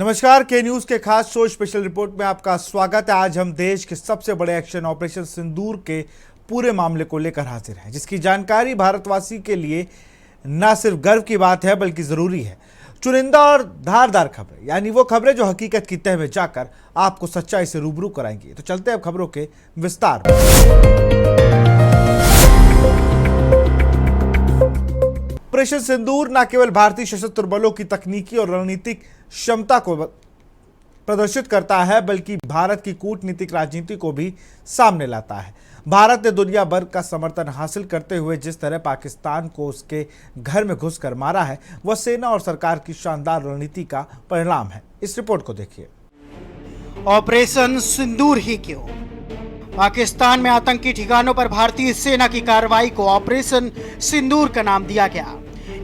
नमस्कार, के न्यूज के खास शो स्पेशल रिपोर्ट में आपका स्वागत है। आज हम देश के सबसे बड़े एक्शन ऑपरेशन सिंदूर के पूरे मामले को लेकर हाजिर हैं, जिसकी जानकारी भारतवासी के लिए न सिर्फ गर्व की बात है बल्कि जरूरी है। चुनिंदा और धारदार खबरें, यानी वो खबरें जो हकीकत की तह में जाकर आपको सच्चाई से रूबरू कराएंगी। तो चलते हैं अब खबरों के विस्तार में। ऑपरेशन सिंदूर न केवल भारतीय सशस्त्र बलों की तकनीकी और रणनीतिक क्षमता को प्रदर्शित करता है, बल्कि भारत की कूटनीतिक राजनीति को भी सामने लाता है। भारत ने दुनिया भर का समर्थन हासिल करते हुए जिस तरह पाकिस्तान को उसके घर में घुसकर मारा है, वह सेना और सरकार की शानदार रणनीति का परिणाम है। इस रिपोर्ट को देखिए। ऑपरेशन सिंदूर ही क्यों? पाकिस्तान में आतंकी ठिकानों पर भारतीय सेना की कार्रवाई को ऑपरेशन सिंदूर का नाम दिया गया।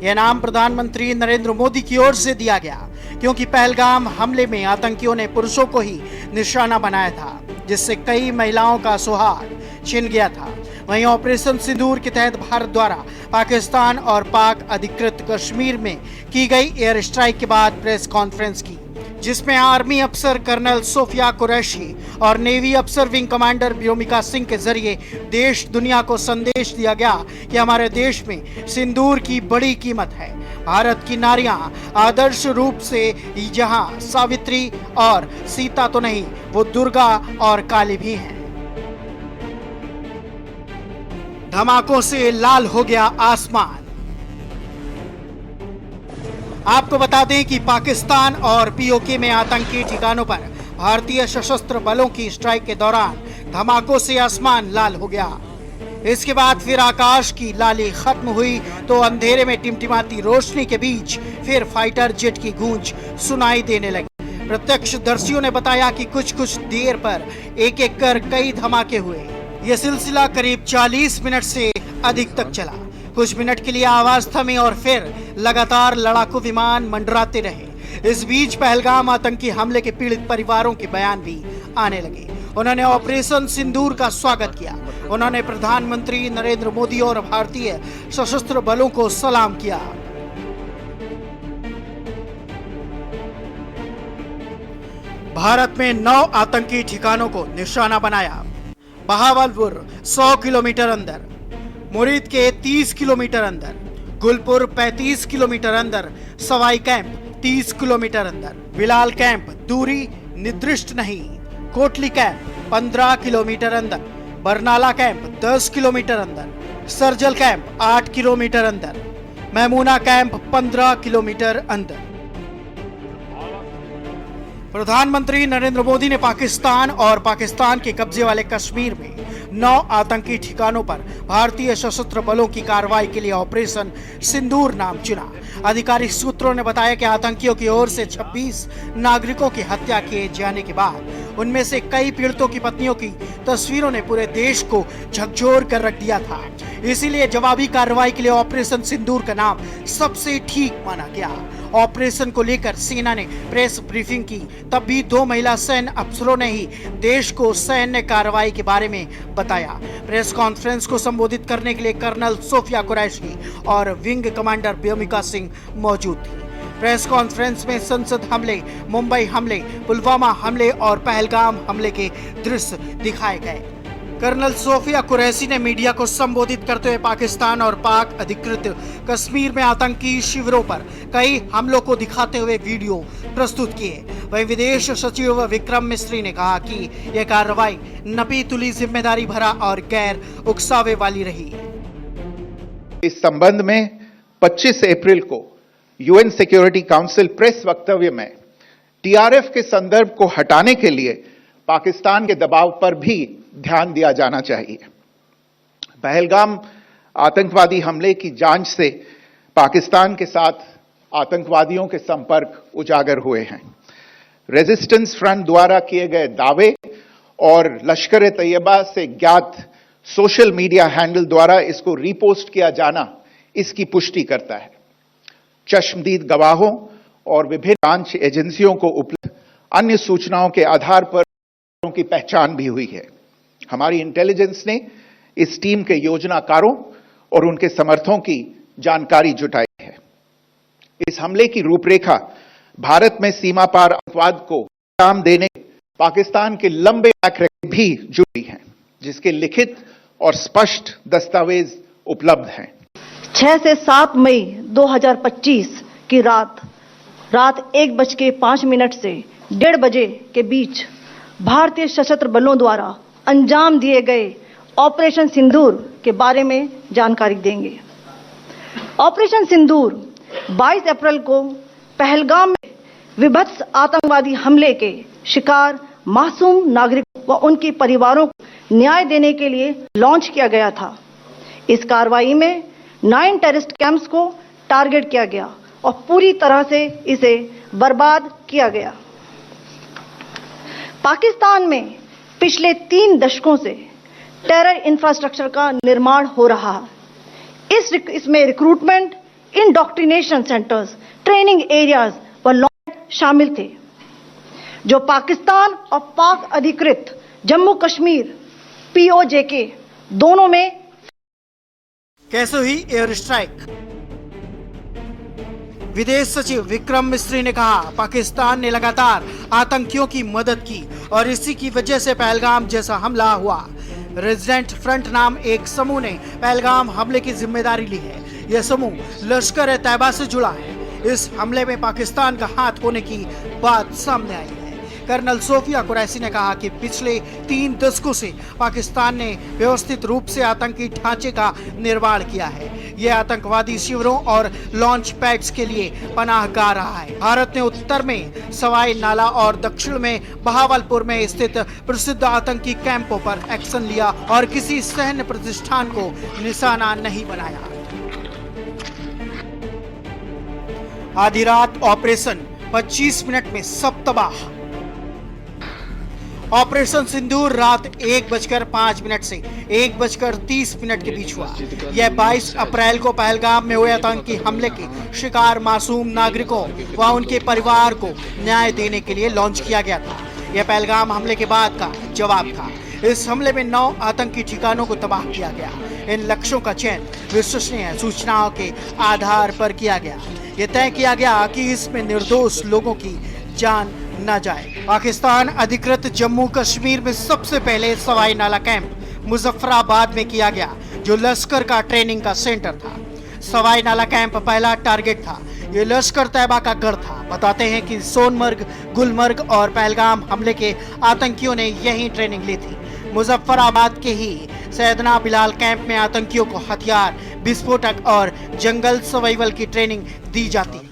यह नाम प्रधानमंत्री नरेंद्र मोदी की ओर से दिया गया, क्योंकि पहलगाम हमले में आतंकियों ने पुरुषों को ही निशाना बनाया था, जिससे कई महिलाओं का सुहाग छिन गया था। वहीं ऑपरेशन सिंदूर के तहत भारत द्वारा पाकिस्तान और पाक अधिकृत कश्मीर में की गई एयर स्ट्राइक के बाद प्रेस कॉन्फ्रेंस की, जिसमें आर्मी अफसर कर्नल सोफिया कुरैशी और नेवी अफसर विंग कमांडर व्योमिका सिंह के जरिए देश दुनिया को संदेश दिया गया कि हमारे देश में सिंदूर की बड़ी कीमत है। भारत की नारियां आदर्श रूप से जहां सावित्री और सीता तो नहीं, वो दुर्गा और काली भी हैं। धमाकों से लाल हो गया आसमान। आपको बता दें कि पाकिस्तान और पीओके में आतंकी ठिकानों पर भारतीय सशस्त्र बलों की स्ट्राइक के दौरान धमाकों से आसमान लाल हो गया। इसके बाद फिर आकाश की लाली खत्म हुई तो अंधेरे में टिमटिमाती रोशनी के बीच फिर फाइटर जेट की गूंज सुनाई देने लगी। प्रत्यक्षदर्शियों ने बताया कि कुछ देर पर एक एक कर कई धमाके हुए। यह सिलसिला करीब 40 मिनट से अधिक तक चला। कुछ मिनट के लिए आवाज थमी और फिर लगातार लड़ाकू विमान मंडराते रहे। इस बीच पहलगाम आतंकी हमले के पीड़ित परिवारों के बयान भी आने लगे। उन्होंने ऑपरेशन सिंदूर का स्वागत किया। उन्होंने प्रधानमंत्री नरेंद्र मोदी और भारतीय सशस्त्र बलों को सलाम किया। भारत में 9 आतंकी ठिकानों को निशाना बनाया। बहावलपुर 100 किलोमीटर अंदर, मुरीद के 30 किलोमीटर अंदर, गुलपुर 35 किलोमीटर अंदर, सवाई कैंप 30 किलोमीटर अंदर, बिलाल कैंप दूरी निर्दिष्ट नहीं, कोटली कैंप 15 किलोमीटर अंदर, बरनाला कैंप 10 किलोमीटर अंदर, सरजल कैंप 8 किलोमीटर अंदर, महमूना कैंप 15 किलोमीटर अंदर। प्रधानमंत्री नरेंद्र मोदी ने पाकिस्तान और पाकिस्तान के कब्जे वाले कश्मीर में 9 आतंकी ठिकानों पर भारतीय सशस्त्र बलों की कार्रवाई के लिए ऑपरेशन सिंदूर नाम चुना। आधिकारिक सूत्रों ने बताया कि आतंकियों की ओर से 26 नागरिकों की हत्या किए जाने के बाद उनमें से कई पीड़ितों की पत्नियों की तस्वीरों ने पूरे देश को झकझोर कर रख दिया था। इसीलिए जवाबी कार्रवाई के लिए ऑपरेशन सिंदूर का नाम सबसे ठीक माना गया। ऑपरेशन को लेकर सेना ने प्रेस ब्रीफिंग की, तब भी 2 महिला सैन्य अफसरों ने ही देश को सैन्य कार्रवाई के बारे में बताया। प्रेस कॉन्फ्रेंस को संबोधित करने के लिए कर्नल सोफिया कुरैशी और विंग कमांडर व्योमिका सिंह मौजूद थी। प्रेस कॉन्फ्रेंस में संसद हमले, मुंबई हमले, पुलवामा हमले और पहलगाम हमले के दृश्य दिखाए गए। कर्नल सोफिया कुरैशी ने मीडिया को संबोधित करते हुए पाकिस्तान और पाक अधिकृत कश्मीर में आतंकी शिविरों पर कई हमलों को दिखाते हुए वीडियो प्रस्तुत किए। वहीं विदेश सचिव विक्रम मिस्री ने कहा कि यह कार्रवाई नपी तुली, जिम्मेदारी भरा और गैर उकसावे वाली रही। इस संबंध में 25 अप्रैल को यूएन सिक्योरिटी काउंसिल प्रेस वक्तव्य में टीआरएफ के संदर्भ को हटाने के लिए पाकिस्तान के दबाव पर भी ध्यान दिया जाना चाहिए। पहलगाम आतंकवादी हमले की जांच से पाकिस्तान के साथ आतंकवादियों के संपर्क उजागर हुए हैं। रेजिस्टेंस फ्रंट द्वारा किए गए दावे और लश्कर ए तैयबा से ज्ञात सोशल मीडिया हैंडल द्वारा इसको रीपोस्ट किया जाना इसकी पुष्टि करता है। चश्मदीद गवाहों और विभिन्न जांच एजेंसियों को उपलब्ध अन्य सूचनाओं के आधार पर की पहचान भी हुई है। हमारी इंटेलिजेंस ने इस टीम के योजनाकारों और उनके समर्थकों की जानकारी जुटाई है। इस हमले की रूपरेखा भारत में सीमा पार आतंकवाद को अंजाम देने पाकिस्तान के लंबे ट्रैक रिकॉर्ड भी जुड़ी हैं, जिसके लिखित और स्पष्ट दस्तावेज उपलब्ध हैं। 6 से 7 मई 2025 की रात 1:05 से 1:30 बजे के बीच भारतीय सशस्त्र बलों द्वारा अंजाम दिए गए ऑपरेशन सिंदूर के बारे में जानकारी देंगे। ऑपरेशन सिंदूर 22 अप्रैल को पहलगाम में विभत्स आतंकवादी हमले के शिकार मासूम नागरिकों व उनके परिवारों को न्याय देने के लिए लॉन्च किया गया था। इस कार्रवाई में 9 टेररिस्ट कैंप्स को टारगेट किया गया और पूरी तरह से इसे बर्बाद किया गया। पाकिस्तान में पिछले 3 दशकों से टेरर इंफ्रास्ट्रक्चर का निर्माण हो रहा है। इसमें recruitment, indoctrination centres, training areas व लॉन्च शामिल थे, जो पाकिस्तान और पाक अधिकृत जम्मू कश्मीर POJK दोनों में कैसे हुई एयर स्ट्राइक। विदेश सचिव विक्रम मिस्री ने कहा, पाकिस्तान ने लगातार आतंकियों की मदद की और इसी की वजह से पहलगाम जैसा हमला हुआ। रेजिडेंट फ्रंट नाम एक समूह ने पहलगाम हमले की जिम्मेदारी ली है। यह समूह लश्कर-ए-तैयबा से जुड़ा है। इस हमले में पाकिस्तान का हाथ होने की बात सामने आई है। कर्नल सोफिया कुरैशी ने कहा कि पिछले 3 दशकों से पाकिस्तान ने व्यवस्थित रूप से आतंकी ढांचे का निर्माण किया है। यह आतंकवादी शिविरों और लॉन्च पैड्स के लिए पनाहगाह रहा है। भारत ने उत्तर में सवाई नाला और दक्षिण में बहावलपुर में स्थित प्रसिद्ध आतंकी कैंपों पर एक्शन लिया और किसी सैन्य प्रतिष्ठान को निशाना नहीं बनाया। आधी रात ऑपरेशन 25 मिनट में सब तबाह। ऑपरेशन सिंदूर रात 1:05 से 1:30 के बीच हुआ। यह 22 अप्रैल को पहलगाम में हुए आतंकी हमले के शिकार मासूम नागरिकों व उनके परिवार को न्याय देने के लिए लॉन्च किया गया था। यह पहलगाम हमले के बाद का जवाब था। इस हमले में 9 आतंकी ठिकानों को तबाह किया गया। इन लक्ष्यों का चयन विश्वसनीय सूचनाओं के आधार पर किया गया। यह तय किया गया कि इसमें निर्दोष लोगों की जान न जाए। पाकिस्तान अधिकृत जम्मू कश्मीर में सबसे पहले सवाई नाला कैंप मुजफ्फराबाद में किया गया, जो लश्कर का ट्रेनिंग का सेंटर था। सवाई नाला कैंप पहला टारगेट था। ये लश्कर-तैयबा का गढ़ था। बताते हैं कि सोनमर्ग, गुलमर्ग और पहलगाम हमले के आतंकियों ने यही ट्रेनिंग ली थी। मुजफ्फराबाद के ही सैयदना बिलाल कैंप में आतंकियों को हथियार, विस्फोटक और जंगल सर्वाइवल की ट्रेनिंग दी जाती है।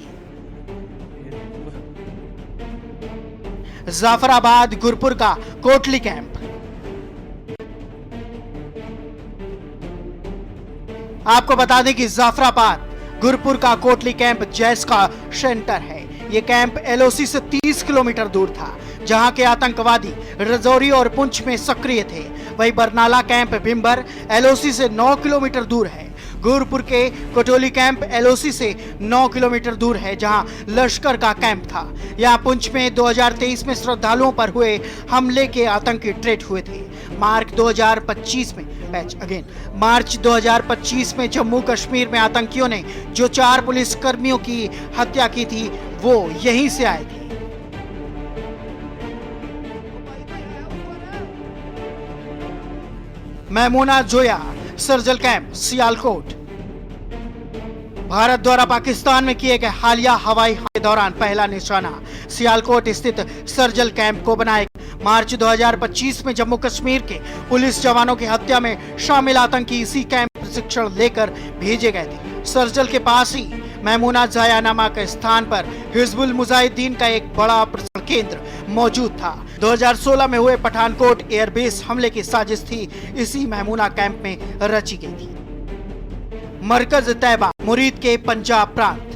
जाफराबाद गुरपुर का कोटली कैंप। आपको बता दें कि जाफराबाद गुरपुर का कोटली कैंप जैश का सेंटर है। यह कैंप LOC से 30 किलोमीटर दूर था, जहां के आतंकवादी रजौरी और पुंछ में सक्रिय थे। वही बरनाला कैंप भिम्बर LOC से 9 किलोमीटर दूर है। गुरपुर के कोटोली कैंप LOC से 9 किलोमीटर दूर है, जहां लश्कर का कैंप था। यहां पुंछ में 2023 में श्रद्धालुओं पर हुए हमले के आतंकी ट्रेट हुए थे। मार्च 2025 में जम्मू कश्मीर में आतंकियों ने जो 4 पुलिस कर्मियों की हत्या की थी, वो यहीं से आए थे। Maimuna Zoya surgical camp Sialkot. भारत द्वारा पाकिस्तान में किए गए हालिया हवाई हमले के दौरान पहला निशाना सियालकोट स्थित सर्जिकल कैंप को बनाया। मार्च 2025 में जम्मू कश्मीर के पुलिस जवानों की हत्या में शामिल आतंकी इसी कैंप प्रशिक्षण लेकर भेजे गए थे। सर्जिकल के पास ही मैमूना जाया नामक स्थान पर हिजबुल मुजाहिदीन का एक बड़ा प्रशिक्षण केंद्र मौजूद था। 2016 में हुए पठानकोट एयरबेस हमले की साजिश थी इसी मैमूना कैंप में रची गई थी। मरकज तैयबा मुरीद के पंजाब प्रांत।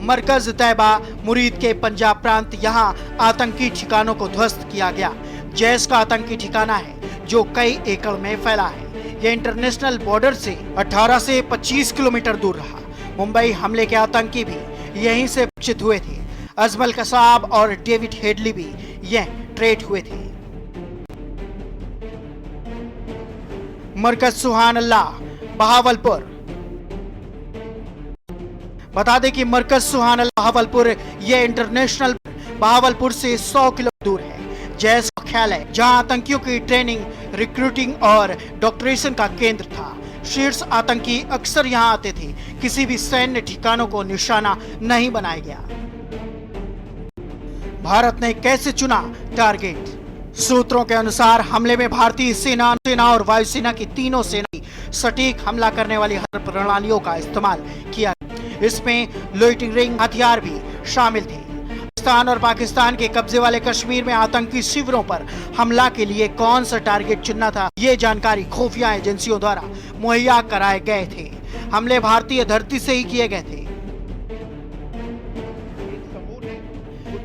मरकज तैयबा मुरीद के पंजाब प्रांत, यहाँ आतंकी ठिकानों को ध्वस्त किया गया। जैश का आतंकी ठिकाना है जो कई एकड़ में फैला है। यह इंटरनेशनल बॉर्डर से 18 से 25 किलोमीटर दूर रहा। मुंबई हमले के आतंकी भी यहीं से परिचित हुए थे। अजमल कसाब और डेविड हेडली भी यह ट्रेट हुए थे। मरकज सुहान अल्लाह बहावलपुर। बता दें कि मरकज सुहान बहावलपुर ये इंटरनेशनल बहावलपुर से 100 किलोमीटर दूर है। जैस मुख्यालय जहां आतंकियों की ट्रेनिंग, रिक्रूटिंग और डॉक्टरेशन का केंद्र था। शीर्ष आतंकी अक्सर यहां आते थे। किसी भी सैन्य ठिकानों को निशाना नहीं बनाया गया। भारत ने कैसे चुना टारगेट? सूत्रों के अनुसार हमले में भारतीय सेना और वायुसेना की तीनों सेनाएं सटीक हमला करने वाली हर प्रणालियों का इस्तेमाल किया। इसमें लोइटरिंग हथियार भी शामिल थे। पाकिस्तान और पाकिस्तान के कब्जे वाले कश्मीर में आतंकी शिविरों पर हमला के लिए कौन सा टारगेट चुनना था, ये जानकारी खुफिया एजेंसियों द्वारा मुहैया कराए गए थे। हमले भारतीय धरती से ही किए गए थे।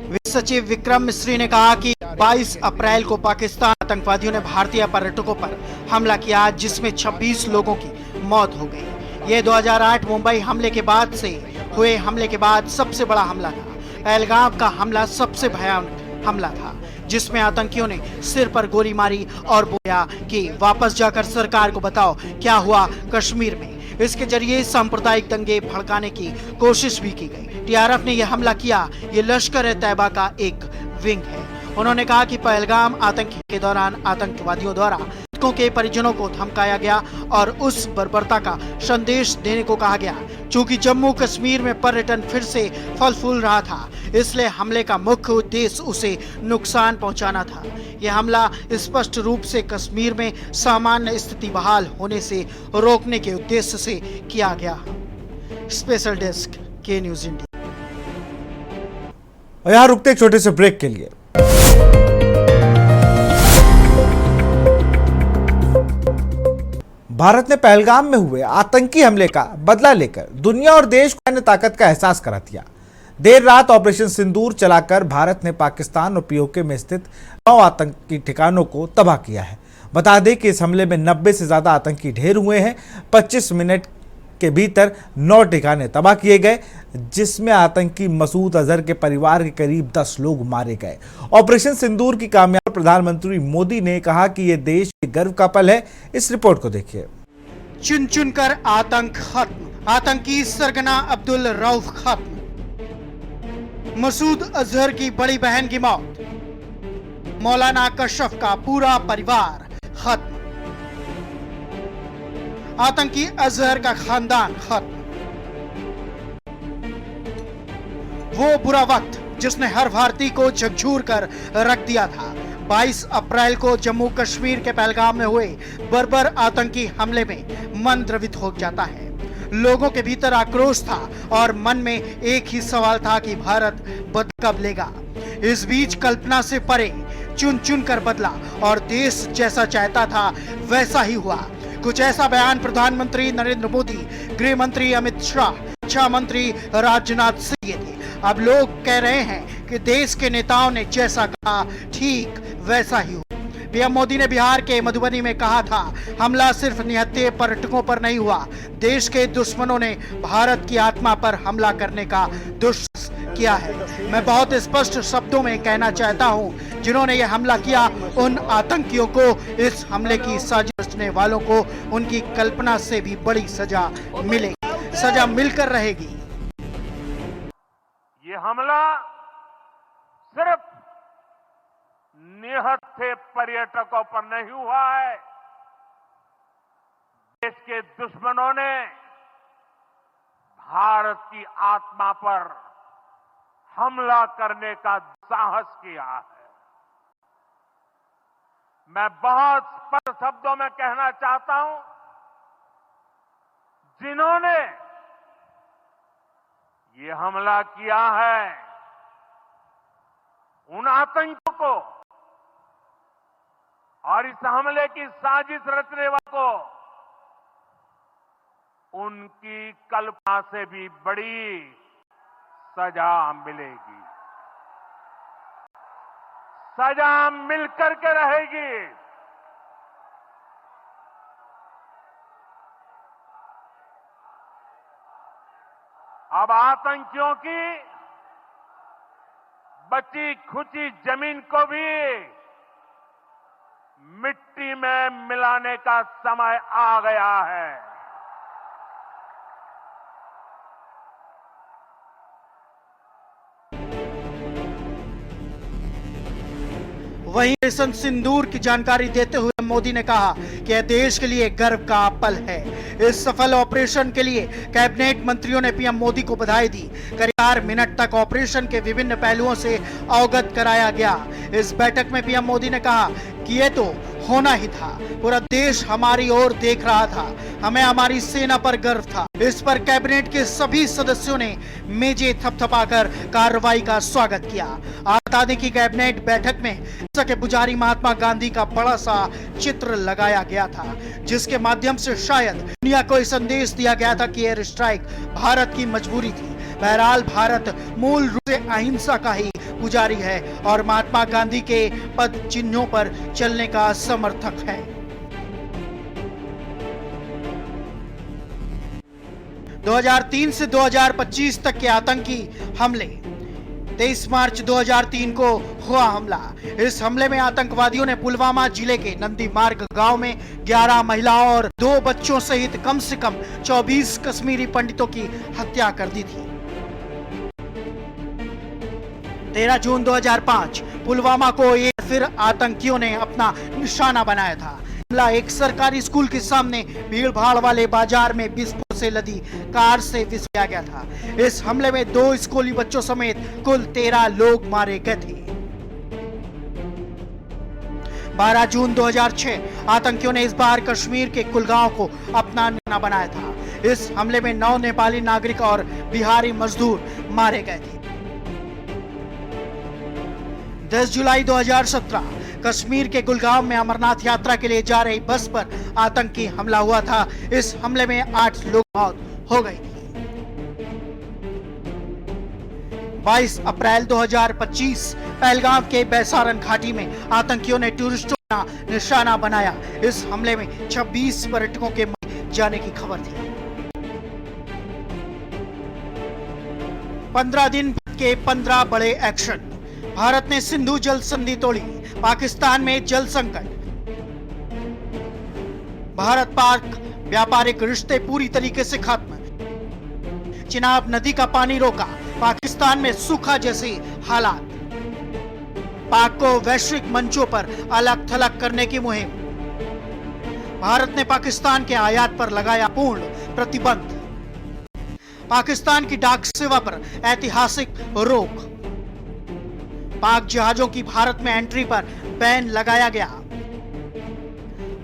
विदेश सचिव विक्रम मिस्री ने कहा कि 22 अप्रैल को पाकिस्तान आतंकवादियों ने भारतीय पर्यटकों पर हमला किया, जिसमें 26 लोगों की मौत हो गई। ये 2008 मुंबई हमले के बाद से हुए हमले के बाद सबसे बड़ा हमला था। पहलगाम का हमला सबसे भयानक हमला था, जिसमें आतंकियों ने सिर पर गोली मारी और बोला कि वापस जाकर सरकार को बताओ क्या हुआ कश्मीर में। इसके जरिए सांप्रदायिक दंगे भड़काने की कोशिश भी की गई। टीआरएफ ने यह हमला किया, ये लश्कर-ए-तैयबा का एक विंग है। उन्होंने कहा कि पहलगाम आतंकी के दौरान आतंकवादियों द्वारा मृतकों के परिजनों को धमकाया गया और उस बर्बरता का संदेश देने को कहा गया। चूंकि जम्मू कश्मीर में पर्यटन फिर से फल फूल रहा था, इसलिए हमले का मुख्य उद्देश्य उसे नुकसान पहुंचाना था। यह हमला स्पष्ट रूप से कश्मीर में सामान्य स्थिति बहाल होने से रोकने के उद्देश्य से किया गया। स्पेशल डेस्क के न्यूज इंडिया। और यहाँ रुकते एक छोटे से ब्रेक के लिए। भारत ने पहलगाम में हुए आतंकी हमले का बदला लेकर दुनिया और देश को अन्य ताकत का एहसास करा दिया। देर रात ऑपरेशन सिंदूर चलाकर भारत ने पाकिस्तान और पीओके में स्थित 9 आतंकी ठिकानों को तबाह किया है। बता दें कि इस हमले में 90 से ज्यादा आतंकी ढेर हुए हैं। 25 मिनट के भीतर 9 ठिकाने तबाह किए गए, जिसमें आतंकी मसूद अजहर के परिवार के करीब 10 लोग मारे गए। ऑपरेशन सिंदूर की कामयाबी प्रधानमंत्री मोदी ने कहा कि यह देश के गर्व का पल है। इस रिपोर्ट को देखिए। चुन चुन कर आतंक खत्म, आतंकी सरगना अब्दुल रऊफ खत्म, मसूद अजहर की बड़ी बहन की मौत, मौलाना कशफ का पूरा परिवार खत्म, आतंकी अजहर का खानदान खत्म। वो बुरा वक्त जिसने हर भारतीय को झकझोर कर रख दिया था। 22 अप्रैल को जम्मू कश्मीर के पहलगाम में हुए बर्बर आतंकी हमले में मन द्रवित हो जाता है। लोगों के भीतर आक्रोश था और मन में एक ही सवाल था कि भारत बदला कब लेगा। इस बीच कल्पना से परे चुन चुन कर बदला और देश जैसा चाहता था वैसा ही हुआ। कुछ ऐसा बयान प्रधानमंत्री नरेंद्र मोदी, गृह मंत्री अमित शाह, रक्षा मंत्री राजनाथ सिंह दिए थे। अब लोग कह रहे हैं कि देश के नेताओं ने जैसा कहा ठीक वैसा ही हुआ। पीएम मोदी ने बिहार के मधुबनी में कहा था, हमला सिर्फ निहत्थे पर्यटकों पर नहीं हुआ, देश के दुश्मनों ने भारत की आत्मा पर हमला करने का दुस्साहस किया है। मैं बहुत स्पष्ट शब्दों में कहना चाहता हूं, जिन्होंने यह हमला किया उन आतंकियों को, इस हमले की साजिश रचने वालों को उनकी कल्पना से भी बड़ी सजा मिलेगी, सजा मिलकर रहेगी। ये हमला सिर्फ निहत्थे पर्यटकों पर नहीं हुआ है, देश के दुश्मनों ने भारत की आत्मा पर हमला करने का साहस किया है। मैं बहुत स्पष्ट शब्दों में कहना चाहता हूं, जिन्होंने ये हमला किया है उन आतंकियों को और इस हमले की साजिश रचने वालों को उनकी कल्पना से भी बड़ी सजा मिलेगी, सजा मिलकर के रहेगी। अब आतंकियों की बची खुची जमीन को भी मिट्टी में मिलाने का समय आ गया है। वहीं ऑपरेशन सिंदूर की जानकारी देते हुए मोदी ने कहा कि यह देश के लिए गर्व का पल है। इस सफल ऑपरेशन के लिए कैबिनेट मंत्रियों ने पीएम मोदी को बधाई दी। करीब 4 मिनट तक ऑपरेशन के विभिन्न पहलुओं से अवगत कराया गया। इस बैठक में पीएम मोदी ने कहा कि ये तो होना ही था, पूरा देश हमारी ओर देख रहा था, हमें हमारी सेना पर गर्व था। इस पर कैबिनेट के सभी सदस्यों ने मेजें थपथपाकर कार्रवाई का स्वागत किया। बता दें कि कैबिनेट बैठक में के पुजारी महात्मा गांधी का बड़ा सा चित्र लगाया गया था, जिसके माध्यम से शायद दुनिया को संदेश दिया गया था कि एयर स्ट्राइक भारत की मजबूरी थी। बहरहाल भारत मूल रूप से अहिंसा का ही पुजारी है और महात्मा गांधी के पद चिन्हों पर चलने का समर्थक है। 2003 से 2025 तक के आतंकी हमले। 23 मार्च 2003 को हुआ हमला। इस हमले में आतंकवादियों ने पुलवामा जिले के नंदी मार्ग गांव में 11 महिलाओं और 2 बच्चों सहित कम से कम 24 कश्मीरी पंडितों की हत्या कर दी थी। 13 जून 2005 पुलवामा को एक फिर आतंकियों ने अपना निशाना बनाया था। हमला एक सरकारी स्कूल के सामने भीड़ भाड़ वाले बाजार में विस्फोट से लदी कार से विस्फोट गया था। इस हमले में 2 स्कूली बच्चों समेत कुल 13 लोग मारे गए थे। 12 जून 2006 आतंकियों ने इस बार कश्मीर के कुलगांव को अपना निशाना बनाया था। इस हमले में 9 नेपाली नागरिक और बिहारी मजदूर मारे गए थे। 10 जुलाई 2017 कश्मीर के गुलगांव में अमरनाथ यात्रा के लिए जा रही बस पर आतंकी हमला हुआ था। इस हमले में 8 लोग मौत हो गई थी। 22 अप्रैल 2025 पहलगाम के बैसारन घाटी में आतंकियों ने टूरिस्टों का निशाना बनाया। इस हमले में 26 पर्यटकों के मारे जाने की खबर थी। 15 दिन के 15 बड़े एक्शन। भारत ने सिंधु जल संधि तोड़ी। पाकिस्तान में जल संकट। भारत पाक व्यापारिक रिश्ते पूरी तरीके से खत्म। चिनाब नदी का पानी रोका। पाकिस्तान में सूखा जैसी हालात। पाक को वैश्विक मंचों पर अलग थलग करने की मुहिम। भारत ने पाकिस्तान के आयात पर लगाया पूर्ण प्रतिबंध। पाकिस्तान की डाक सेवा पर ऐतिहासिक रोक। पाक जहाजों की भारत में एंट्री पर बैन लगाया गया।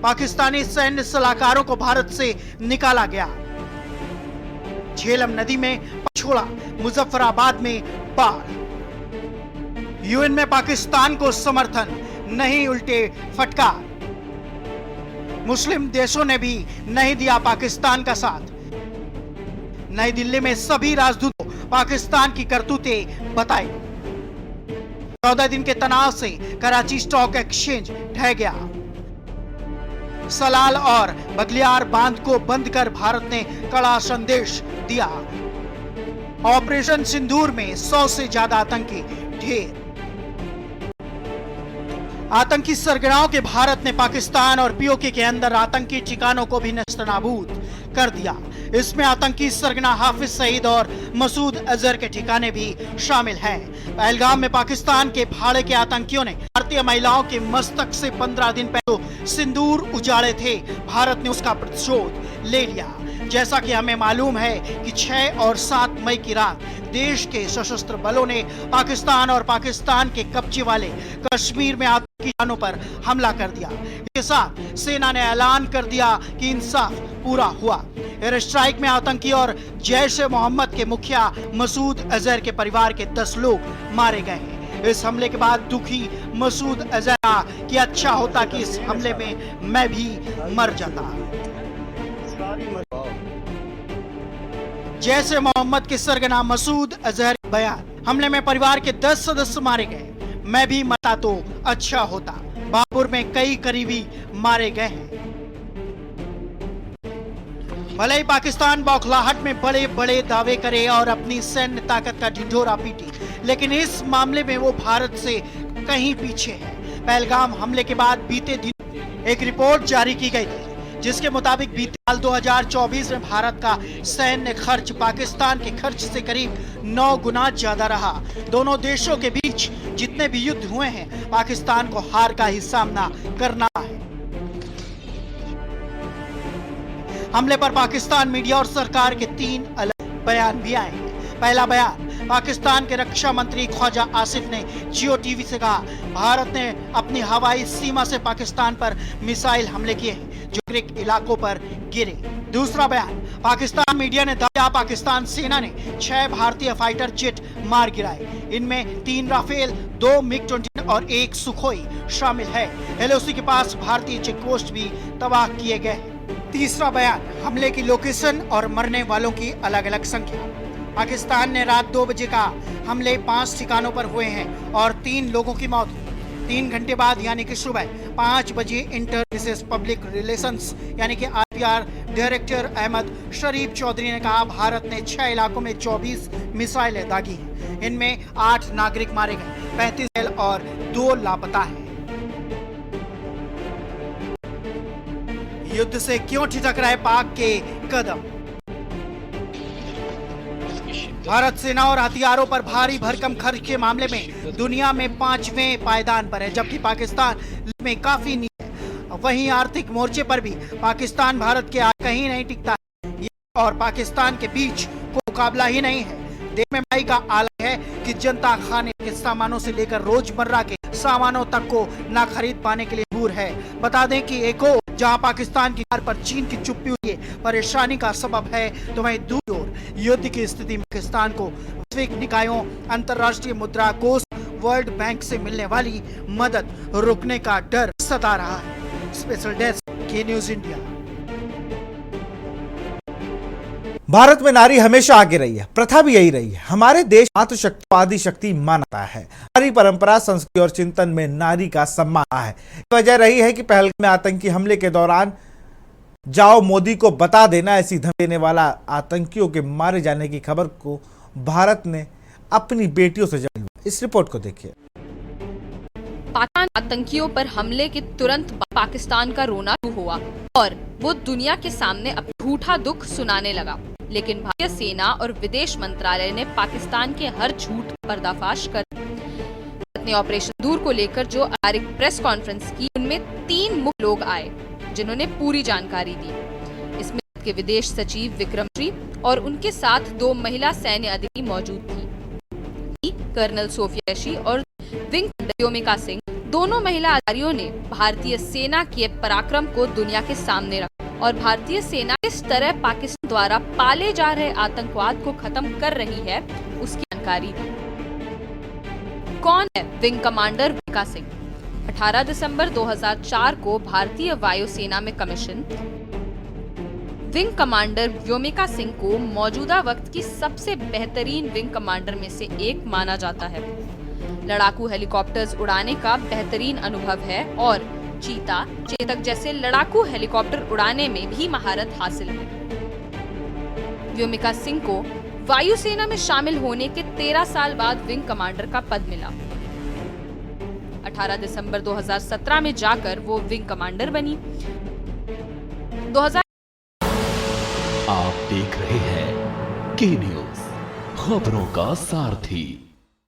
पाकिस्तानी सैन्य सलाहकारों को भारत से निकाला गया। झेलम नदी में पछोड़ा। मुजफ्फराबाद में बाढ़। यूएन में पाकिस्तान को समर्थन नहीं, उल्टे फटकार। मुस्लिम देशों ने भी नहीं दिया पाकिस्तान का साथ। नई दिल्ली में सभी राजदूतों पाकिस्तान की करतूतें बताई। 14 दिन के तनाव से कराची स्टॉक एक्सचेंज ढह गया। सलाल और बगलियार बांध को बंद कर भारत ने कड़ा संदेश दिया। ऑपरेशन सिंदूर में 100 से ज्यादा आतंकी ढेर। आतंकी सरगनाओं के भारत ने पाकिस्तान और पीओके के अंदर आतंकी ठिकानों को भी नेस्तनाबूद कर दिया। इसमें आतंकी सरगना हाफिज सईद और मसूद अजहर के ठिकाने भी शामिल हैं। पहलगाम में पाकिस्तान के भाड़े के आतंकियों ने भारतीय महिलाओं के मस्तक से 15 दिन पहले सिंदूर उजाड़े थे। भारत ने उसका प्रतिशोध ले लिया। जैसा कि हमें मालूम है कि 6 और 7 मई की रात देश के सशस्त्र बलों ने पाकिस्तान और पाकिस्तान के कब्जे वाले कश्मीर में आतंकी ठिकानों पर हमला कर दिया। इसके साथ सेना ने ऐलान कर दिया कि इंसाफ पूरा हुआ। एयर स्ट्राइक में आतंकी और जैश-ए-मोहम्मद के मुखिया मसूद अजहर के परिवार के 10 लोग मारे गए हैं। इस हमले के बाद दुखी मसूद अजहर का कि अच्छा होता कि इस हमले में मैं भी मर जाता। जैश-ए-मोहम्मद के सरगना मसूद अजहर बयान। हमले में परिवार के 10 सदस्य मारे गए, मैं भी मरता तो अच्छा होता। बाबुर में कई करीबी मारे गए हैं। भले ही पाकिस्तान बौखलाहट में बड़े बड़े दावे करे और अपनी सैन्य ताकत का ढिंढोरा पीटे, लेकिन इस मामले में वो भारत से कहीं पीछे है। पहलगाम हमले के बाद बीते दिन एक रिपोर्ट जारी की गई थी, जिसके मुताबिक बीते साल 2024 में भारत का सैन्य खर्च पाकिस्तान के खर्च से करीब 9 गुना ज्यादा रहा। दोनों देशों के बीच जितने भी युद्ध हुए हैं पाकिस्तान को हार का ही सामना करना है। हमले पर पाकिस्तान मीडिया और सरकार के 3 अलग बयान भी आए हैं। पहला बयान पाकिस्तान के रक्षा मंत्री ख्वाजा आसिफ ने जियो टीवी से कहा, भारत ने अपनी हवाई सीमा से पाकिस्तान पर मिसाइल हमले किए हैं जो क्रिक इलाकों पर गिरे। दूसरा बयान पाकिस्तान मीडिया ने दावा, पाकिस्तान सेना ने 6 भारतीय फाइटर जेट मार गिराए। इनमें 3 राफेल, 2 मिग-29 और 1 सुखोई शामिल है। एलओसी के पास भारतीय चेक पोस्ट भी तबाह किए गए। तीसरा बयान हमले की लोकेशन और मरने वालों की अलग अलग संख्या। पाकिस्तान ने रात 2 बजे का हमले 5 ठिकानों पर हुए हैं और 3 लोगों की मौत हुई। 3 घंटे बाद यानी कि सुबह 5 बजे इंटर सर्विसेज पब्लिक रिलेशंस यानी कि आईपीआर डायरेक्टर अहमद शरीफ चौधरी ने कहा, भारत ने 6 इलाकों में 24 मिसाइलें दागी हैं। इनमें 8 नागरिक मारे गए, 35 घायल और 2 लापता हैं। युद्ध से क्यों ठिठक रहे पाक के कदम? भारत सेना और हथियारों पर भारी भरकम खर्च के मामले में दुनिया में 5वें पायदान पर है, जबकि पाकिस्तान में काफी नीचे है। वहीं आर्थिक मोर्चे पर भी पाकिस्तान भारत के आगे कहीं नहीं टिकता है और पाकिस्तान के बीच कोई मुकाबला ही नहीं है। देश में महंगाई का आलम है कि जनता खाने के सामानों से लेकर रोजमर्रा के सामानों तक को ना खरीद पाने के लिए मजबूर है। बता दें कि एक और जहां पाकिस्तान की हार पर चीन की चुप्पी हुई परेशानी का सबब है, तो वहीं दूसरी ओर युद्ध की स्थिति में पाकिस्तान को वैश्विक निकायों, अंतर्राष्ट्रीय मुद्रा कोष, वर्ल्ड बैंक से मिलने वाली मदद रुकने का डर सता रहा है। स्पेशल डेस्क के न्यूज इंडिया। भारत में नारी हमेशा आगे रही है, प्रथा भी यही रही है। हमारे देश मातृशक्ति को आदि शक्ति मानता है। हमारी परंपरा, संस्कृति और चिंतन में नारी का सम्मान है। वजह रही है कि पहलगाम में आतंकी हमले के दौरान जाओ मोदी को बता देना ऐसी धमकी देने वाला आतंकियों के मारे जाने की खबर को भारत ने अपनी बेटियों से जवाब दिया। इस रिपोर्ट को देखिए। पाकिस्तान आतंकियों पर हमले के तुरंत बाद पाकिस्तान का रोना शुरू हुआ और वो दुनिया के सामने अपना झूठा दुख सुनाने लगा। लेकिन भारतीय सेना और विदेश मंत्रालय ने पाकिस्तान के हर झूठ का पर्दाफाश कर भारत ने ऑपरेशन सिंदूर को लेकर जो आधिकारिक प्रेस कॉन्फ्रेंस की, उनमें 3 मुख्य लोग आए जिन्होंने पूरी जानकारी दी। इसमें के विदेश सचिव विक्रम श्री और उनके साथ 2 महिला सैन्य अधिकारी मौजूद थी, कर्नल सोफिया ऋषि और विंग व्योमिका सिंह। दोनों महिला अधिकारियों ने भारतीय सेना के पराक्रम को दुनिया के सामने रखा और भारतीय सेना किस तरह पाकिस्तान द्वारा पाले जा रहे आतंकवाद को खत्म कर रही है उसकी जानकारी दी। कौन है विंग कमांडर व्योमिका सिंह? 18 दिसंबर 2004 को भारतीय वायुसेना में commission wing commander Vyomika Singh को मौजूदा वक्त की सबसे बेहतरीन विंग कमांडर में से एक माना जाता है। लड़ाकू हेलीकॉप्टर्स उड़ाने का बेहतरीन अनुभव है और चीता, चेतक जैसे लड़ाकू हेलीकॉप्टर उड़ाने में भी महारत हासिल है। व्योमिका सिंह को वायुसेना में शामिल होने के 13 साल बाद विंग कमांडर का पद मिला। 18 दिसंबर 2017 में जाकर वो विंग कमांडर बनी। 2000 आप देख रहे हैं के न्यूज़, खबरों का सारथी।